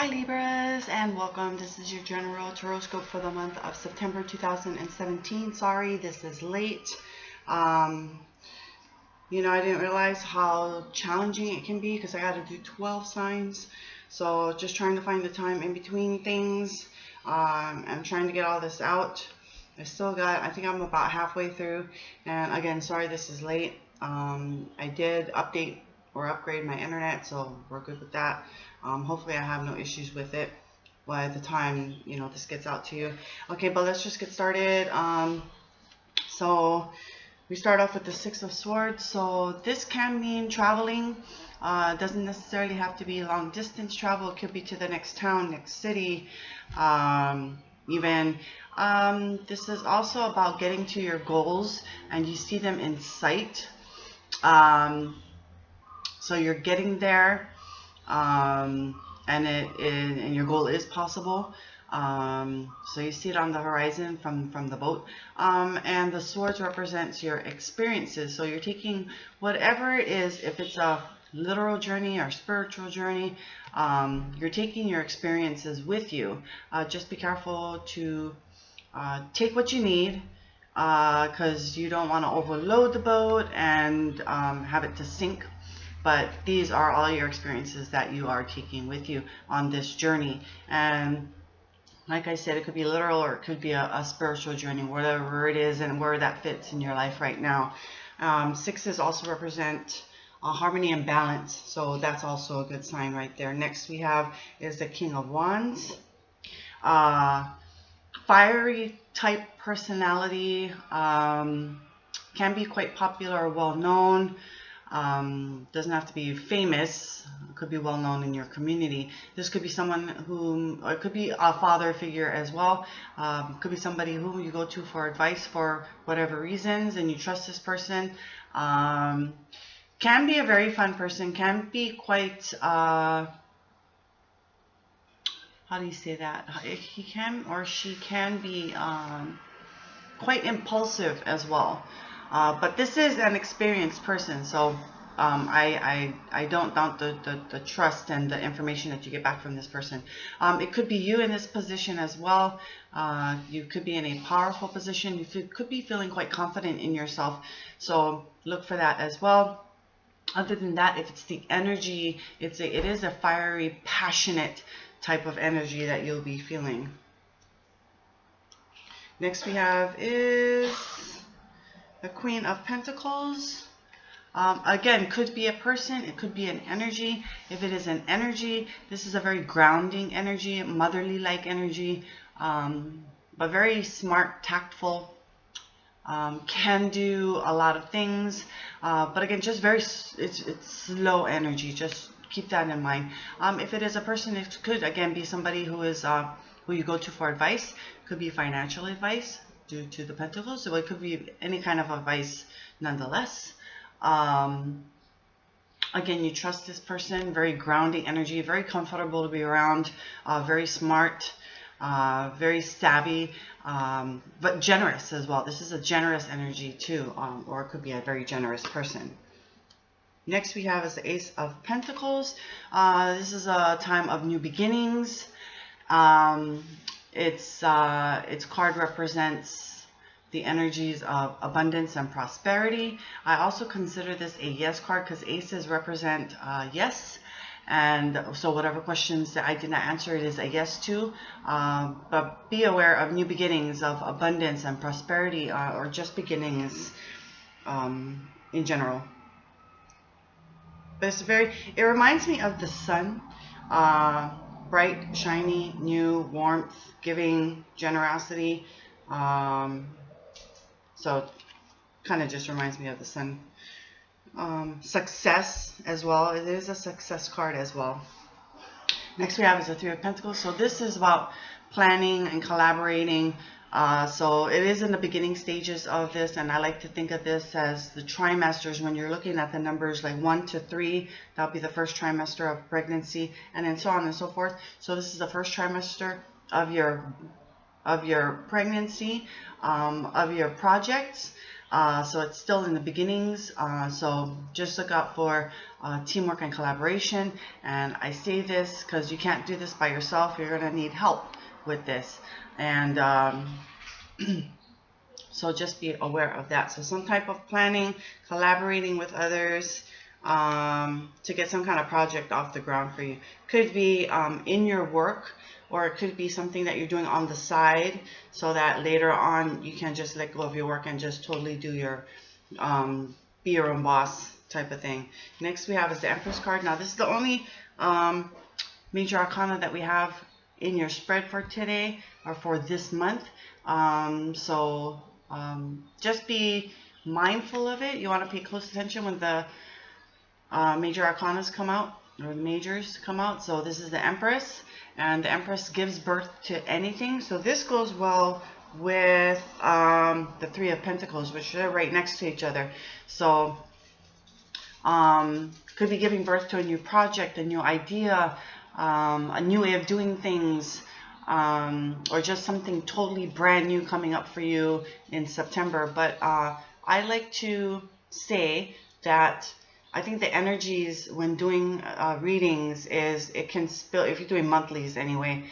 Hi Libras, and welcome. This is your general horoscope for the month of September 2017. Sorry, this is late. I didn't realize how challenging it can be because I got to do 12 signs. So just trying to find the time in between things. I'm trying to get all this out. I think I'm about halfway through. And again, sorry this is late. I did update or upgrade my internet, so we're good with that. Hopefully I have no issues with it by the time this gets out to you. Okay, but let's just get started. So we start off with the Six of Swords. So this can mean traveling. Doesn't necessarily have to be long distance travel. It could be to the next town, next city, even. This is also about getting to your goals and you see them in sight. So you're getting there, and your goal is possible. So you see it on the horizon from the boat, and the swords represents your experiences. So you're taking whatever it is, if it's a literal journey or spiritual journey, you're taking your experiences with you. Just be careful to take what you need, because you don't want to overload the boat and have it to sink. But these are all your experiences that you are taking with you on this journey. And like I said, it could be literal or it could be a spiritual journey, whatever it is and where that fits in your life right now. Sixes also represent harmony and balance, so that's also a good sign right there. Next we have is the King of Wands. Fiery type personality, can be quite popular or well known. Doesn't have to be famous. It could be well known in your community. This could be someone who, or it could be a father figure as well. Could be somebody who you go to for advice for whatever reasons, and you trust this person. Can be a very fun person. Can be quite how do you say that? He can or she can be quite impulsive as well. But this is an experienced person, so I don't doubt the trust and the information that you get back from this person. It could be you in this position as well. You could be in a powerful position. You could be feeling quite confident in yourself, so look for that as well. Other than that, if it's the energy, it is a fiery, passionate type of energy that you'll be feeling. Next we have is the Queen of Pentacles. Again, could be a person, it could be an energy. If it is an energy, this is a very grounding energy, motherly-like energy, but very smart, tactful, can do a lot of things, but again, just it's slow energy. Just keep that in mind. If it is a person, it could again be somebody who is who you go to for advice. Could be financial advice due to the Pentacles, so it could be any kind of advice nonetheless. Again, you trust this person. Very grounding energy, very comfortable to be around, very smart, very savvy, but generous as well. This is a generous energy too, or it could be a very generous person. Next we have is the Ace of Pentacles. This is a time of new beginnings. Its card represents the energies of abundance and prosperity. I also consider this a yes card because aces represent yes. And so whatever questions that I did not answer, it is a yes to. But be aware of new beginnings, of abundance and prosperity, or just beginnings in general. But it reminds me of the sun. Bright, shiny, new, warmth, giving, generosity. So kind of just reminds me of the sun. Success as well. It is a success card as well. Next we have is the Three of Pentacles. So this is about planning and collaborating. So it is in the beginning stages of this, and I like to think of this as the trimesters. When you're looking at the numbers like 1 to 3, that'll be the first trimester of pregnancy, and then so on and so forth. So this is the first trimester of your pregnancy, of your projects. So it's still in the beginnings. So just look out for teamwork and collaboration. And I say this because you can't do this by yourself. You're going to need help with this. And so just be aware of that. So some type of planning, collaborating with others to get some kind of project off the ground for you. Could be in your work, or it could be something that you're doing on the side so that later on you can just let go of your work and just totally do your, be your own boss type of thing. Next we have is the Empress card. Now this is the only major arcana that we have in your spread for today, or for this month. Just be mindful of it. You want to pay close attention when the major arcanas come out, or majors come out. So this is the Empress, and the Empress gives birth to anything. So this goes well with the Three of Pentacles, which are right next to each other. So could be giving birth to a new project, a new idea, a new way of doing things, or just something totally brand new coming up for you in September. But I like to say that I think the energies when doing readings is it can spill, if you're doing monthlies anyway,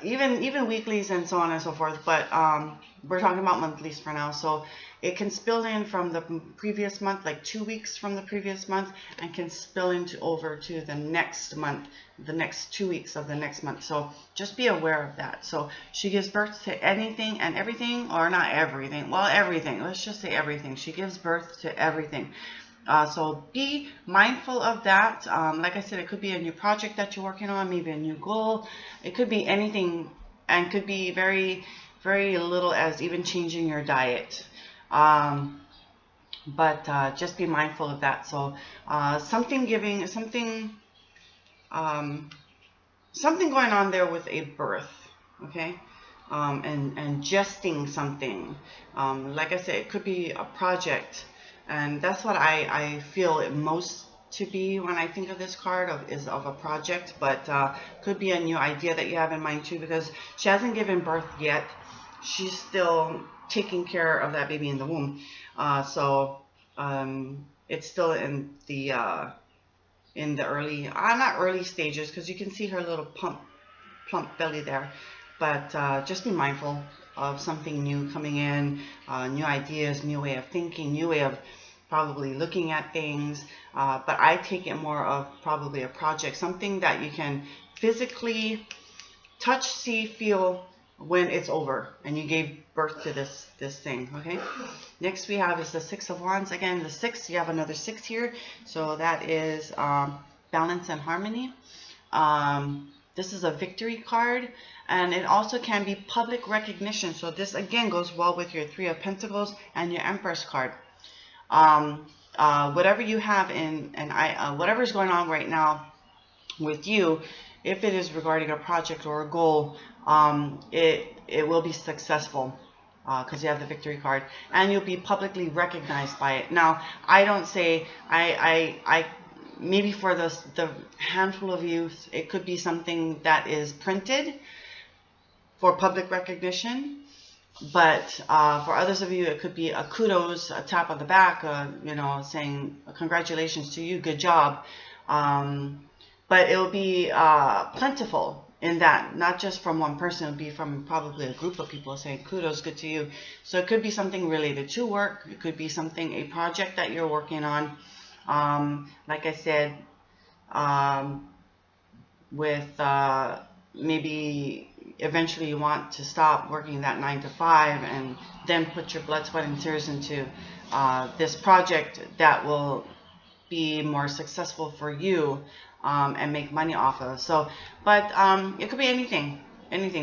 even weeklies and so on and so forth, but we're talking about monthlies for now. So it can spill in from the previous month, like 2 weeks from the previous month, and can spill into over to the next month, the next 2 weeks of the next month. So just be aware of that. So she gives birth to anything and everything, or not everything, well, everything. Let's just say everything. She gives birth to everything. So be mindful of that. Like I said, it could be a new project that you're working on, maybe a new goal. It could be anything, and could be very, very little as even changing your diet. Just be mindful of that. So something going on there with a birth, okay? And gesting something. Like I said, it could be a project. And that's what I feel it most to be when I think of this card, is of a project, but could be a new idea that you have in mind too, because she hasn't given birth yet. She's still taking care of that baby in the womb. It's still in the early, not early stages, because you can see her little plump belly there. But just be mindful of something new coming in, new ideas, new way of thinking, new way of probably looking at things. But I take it more of probably a project, something that you can physically touch, see, feel when it's over and you gave birth to this thing. Okay, next we have is the Six of Wands. Again, the six, you have another six here, so that is balance and harmony. This is a victory card, and it also can be public recognition. So this again goes well with your Three of Pentacles and your Empress card. Whatever you have whatever is going on right now with you, if it is regarding a project or a goal, it will be successful, because you have the victory card, and you'll be publicly recognized by it. Now, I don't say, maybe for the handful of you, it could be something that is printed for public recognition. But for others of you, it could be a kudos, a tap on the back, you know, saying congratulations to you, good job. But it will be plentiful in that, not just from one person. It'll be from probably a group of people saying kudos, good to you. So it could be something related to work. It could be something, a project that you're working on. Like I said, with maybe eventually you want to stop working that 9 to 5 and then put your blood, sweat, and tears into this project that will be more successful for you and make money off of. So, but it could be anything,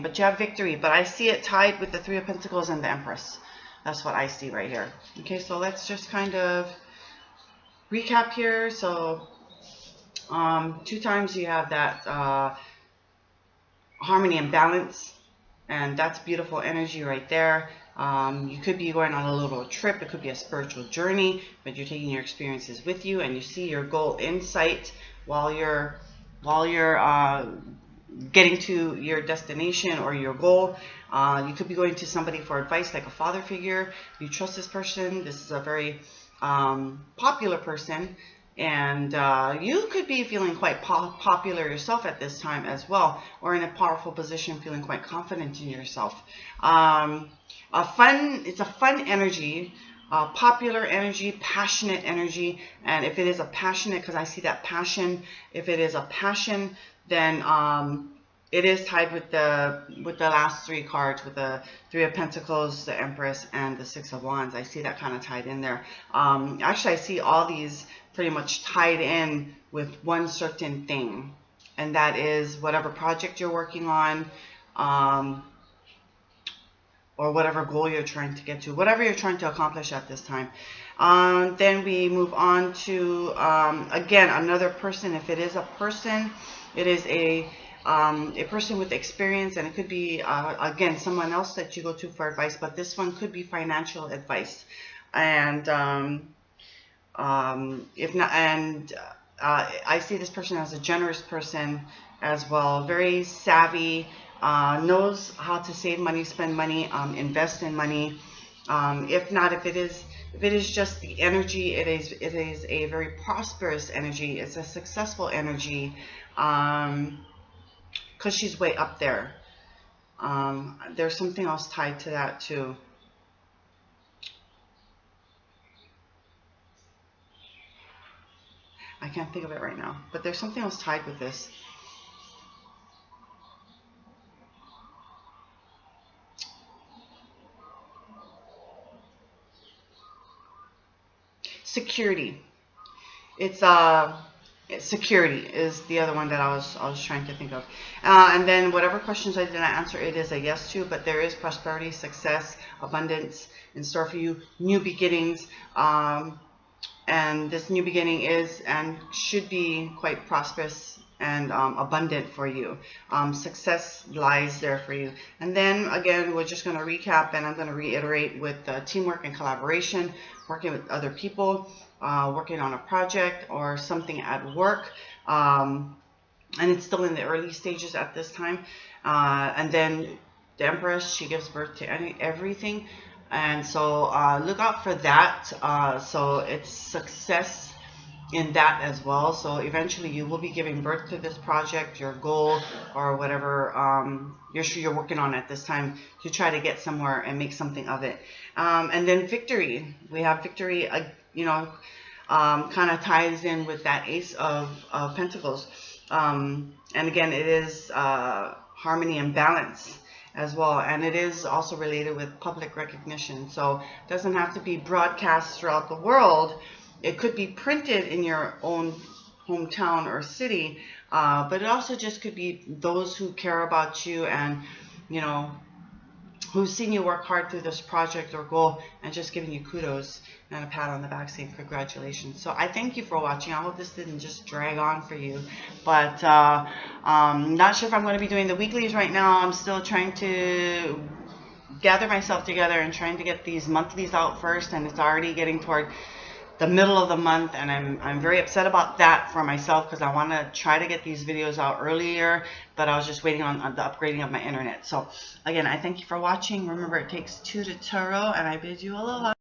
but you have victory. But I see it tied with the Three of Pentacles and the Empress. That's what I see right here. Okay, so let's just kind of recap here. So 2 times you have that harmony and balance, and that's beautiful energy right there. You could be going on a little trip. It could be a spiritual journey, but you're taking your experiences with you, and you see your goal in sight while you're getting to your destination or your goal. You could be going to somebody for advice, like a father figure. You trust this person. This is a very popular person, and you could be feeling quite popular yourself at this time as well, or in a powerful position, feeling quite confident in yourself. It's a fun energy. Popular energy, passionate energy, and if it is a passionate, because I see that passion, if it is a passion, then it is tied with the last three cards, with the Three of Pentacles, the Empress, and the Six of Wands. I see that kind of tied in there. Actually, I see all these pretty much tied in with one certain thing, and that is whatever project you're working on, or whatever goal you're trying to get to, whatever you're trying to accomplish at this time. Then we move on to, again, another person. If it is a person, it is a person with experience, and it could be, again, someone else that you go to for advice, but this one could be financial advice. And if not, and I see this person as a generous person as well, very savvy, knows how to save money, spend money, invest in money. If not, if it is just the energy, it is a very prosperous energy. It's a successful energy, because she's way up there. There's something else tied to that too. I can't think of it right now, but there's something else tied with this. Security. It's security is the other one that I was trying to think of. And then whatever questions I did not answer, it is a yes to, but there is prosperity, success, abundance in store for you, new beginnings. And this new beginning is and should be quite prosperous and abundant for you. Success lies there for you. And then again, we're just going to recap, and I'm going to reiterate with teamwork and collaboration, working with other people, working on a project or something at work, and it's still in the early stages at this time. And then the Empress, she gives birth to everything, and so look out for that. So it's success in that as well. So eventually you will be giving birth to this project, your goal, or whatever you're working on at this time, to try to get somewhere and make something of it. And then victory. We have victory, kind of ties in with that Ace of Pentacles. And again, it is harmony and balance as well, and it is also related with public recognition. So it doesn't have to be broadcast throughout the world. It could be printed in your own hometown or city, but it also just could be those who care about you and, who've seen you work hard through this project or goal, and just giving you kudos and a pat on the back saying congratulations. So I thank you for watching. I hope this didn't just drag on for you, but not sure if I'm going to be doing the weeklies right now. I'm still trying to gather myself together and trying to get these monthlies out first, and it's already getting toward the middle of the month, and I'm very upset about that for myself, because I want to try to get these videos out earlier, but I was just waiting on the upgrading of my internet. So again, I thank you for watching. Remember, it takes two to tarot, and I bid you aloha.